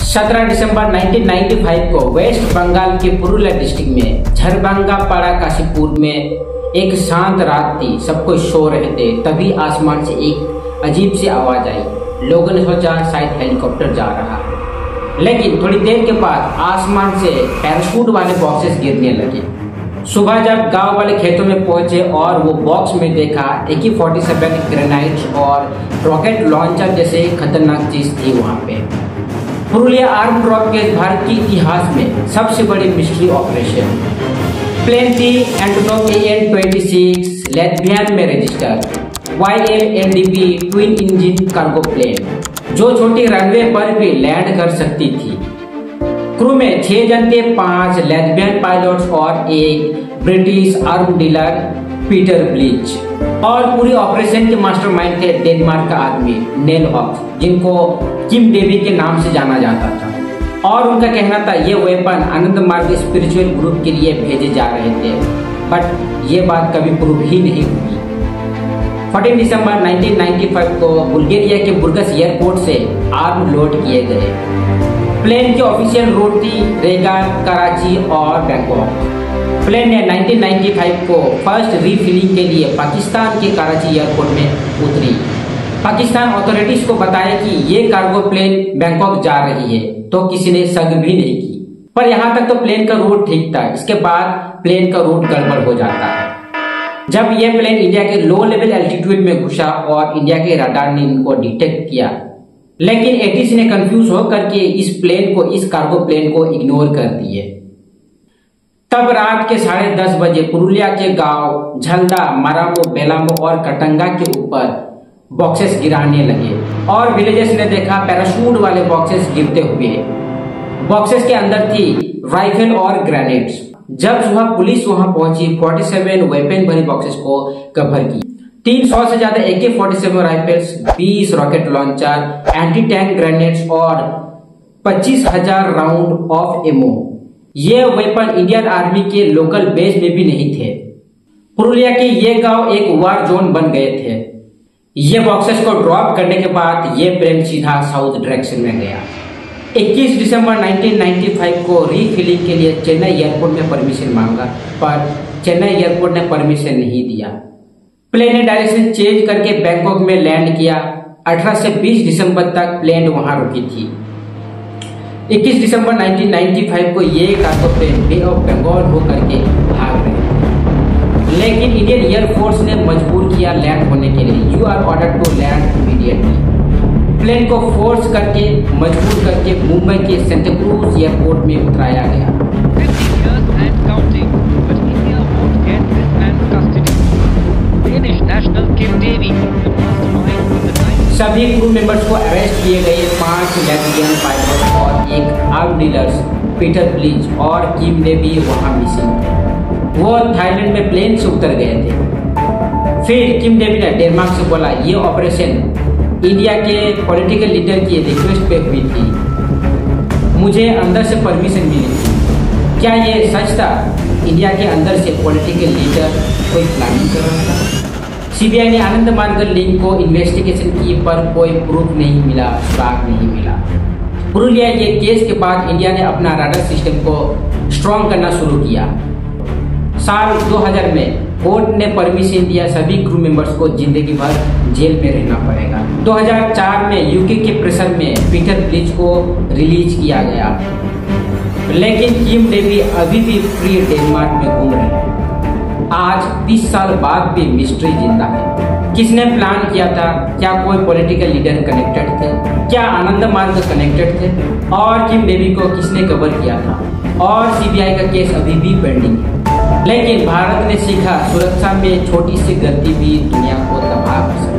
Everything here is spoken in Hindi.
17 दिसंबर 1995 को वेस्ट बंगाल के पुरुलिया डिस्ट्रिक्ट में झरबांगापाड़ा काशीपुर में एक शांत रात थी। सब कोई सो रहे थे, तभी आसमान से एक अजीब सी आवाज आई। लोगों ने सोचा शायद हेलीकॉप्टर जा रहा है, लेकिन थोड़ी देर के बाद आसमान से पैराशूट वाले बॉक्सेस गिरने लगे। सुबह जब गांव वाले खेतों में पहुंचे और वो बॉक्स में देखा AK-47 ग्रेनाइड्स और रॉकेट लॉन्चर जैसे खतरनाक चीज थी। वहां पे पुरुलिया आर्म ड्रॉप के भारत के इतिहास में सबसे बड़ी मिस्ट्री ऑपरेशन। प्लेन थी एंटोनोव AN-26 लेथबियन में registered YLNDB twin engine cargo plane, जो छोटी रनवे पर भी लैंड कर सकती थी। क्रू में 6 जन थे, 5 लेथबियन पायलट्स और एक British arm dealer Peter bleach. और पूरी ऑपरेशन के मास्टरमाइंड थे डेनमार्क का आदमी नेल हॉक्स, जिनको किम डेवी के नाम से जाना जाता था। और उनका कहना था ये वेपन आनंद मार्ग स्पिरिचुअल ग्रुप के लिए भेजे जा रहे थे, बट ये बात कभी प्रूव ही नहीं हुई। 14 दिसंबर 1995 को बुल्गारिया के बुर्गस एयरपोर्ट से आर्म लोड किए गए। प्लेन की ऑफिशियल रूट थी रेगा, कराची और बैंकॉक। प्लेन ने 1995 को फर्स्ट रीफिलिंग के लिए पाकिस्तान के कराची एयरपोर्ट में उतरी। पाकिस्तान अथॉरिटीज को बताया कि ये कार्गो प्लेन बैंकॉक जा रही है, तो किसी ने शक भी नहीं की। पर यहाँ तक तो प्लेन का रूट ठीक था, इसके बाद प्लेन का रूट गड़बड़ हो जाता है। जब यह प्लेन इंडिया के लो लेवल एल्टीट्यूड में घुसा और इंडिया के रडार ने इनको डिटेक्ट किया, लेकिन ATC ने कंफ्यूज होकर के इस कार्गो प्लेन को इग्नोर कर दिए। तब रात के 10:30 बजे पुरुलिया के गांव झलदा, मारामो, बेलामो और कटंगा के ऊपर बॉक्सेस गिराने लगे और विलेजर्स ने देखा पैराशूट वाले बॉक्सेस गिरते हुए। बॉक्सेस के अंदर थी राइफल और ग्रेनेड्स। जब सुबह पुलिस वहां पहुंची, 47 वेपन भरी बॉक्सेस को कवर की। 300 से ज्यादा AK-47 rifles, 20 rocket launcher, anti tank grenades और 25,000 राउंड ऑफ एमो। ये वेपन इंडियन आर्मी के लोकल बेस में भी नहीं थे। पुरुलिया के ये गांव एक वार जोन बन गए थे। ये बॉक्सेस को ड्रॉप करने के बाद ये प्लेन सीधा साउथ डायरेक्शन में गया। 21 दिसंबर 1995 को रीफिलिंग के लिए चेन्नई एयरपोर्ट में परमिशन मांगा, पर चेन्नई एयरपोर्ट ने परमिशन नहीं दिया। प्लेन ने डायरेक्शन चेंज करके बैंकॉक में लैंड किया। 18 से 20 दिसंबर तक प्लेन वहां रुकी थी। 21 दिसंबर 1995 को ये cargo plane bay of Bengal होकर के भाग रहे थे, लेकिन इंडियन एयरफोर्स ने मजबूर किया लैंड होने के लिए। You are ordered to land immediately. Plane को फोर्स करके मजबूर करके मुंबई के सेंटाक्रूज एयरपोर्ट में उतराया गया। 50 years and counting, but India won't get this man custody. Danish national Kim Davy, the mastermind of the night. सभी क्रू मेंबर्स को अरेस्ट किए गए। 5 लेथबियन पायलट और एक आर्म डीलर्स पीटर ब्लीच और किम डेवी वहां मिसिंग थे। वो थाईलैंड में प्लेन से उतर गए थे। फिर किम डेवी ने डेनमार्क से बोला ये ऑपरेशन इंडिया के पॉलिटिकल लीडर की रिक्वेस्ट पे हुई थी, मुझे अंदर से परमिशन मिली थी। क्या ये सच था? इंडिया के अंदर से पॉलिटिकल लीडर कोई प्लानिंग कर रहा था? CBI ने आनंद मार्ग लिंक को इन्वेस्टिगेशन की, पर कोई प्रूफ नहीं मिला, सुराग नहीं मिला। पुरुलिया के केस के बाद इंडिया ने अपना रडार सिस्टम को स्ट्रॉन्ग करना शुरू किया। साल 2000 में कोर्ट ने परमिशन दिया सभी क्रू मेंबर्स को जिंदगी भर जेल में रहना पड़ेगा। 2004 में यूके के प्रेशर में पीटर ब्लीच को रिलीज किया गया, लेकिन किम डेवी अभी भी फ्री डेनमार्क में घूम रहे हैं। आज 20 साल बाद भी मिस्ट्री जिंदा है। किसने प्लान किया था? क्या कोई पॉलिटिकल लीडर कनेक्टेड थे? क्या आनंद मार्ग कनेक्टेड थे? और किम डेवी को किसने कवर किया था? और CBI का केस अभी भी पेंडिंग है। लेकिन भारत ने सीखा सुरक्षा में छोटी सी गलती भी दुनिया को तबाह कर सकती है।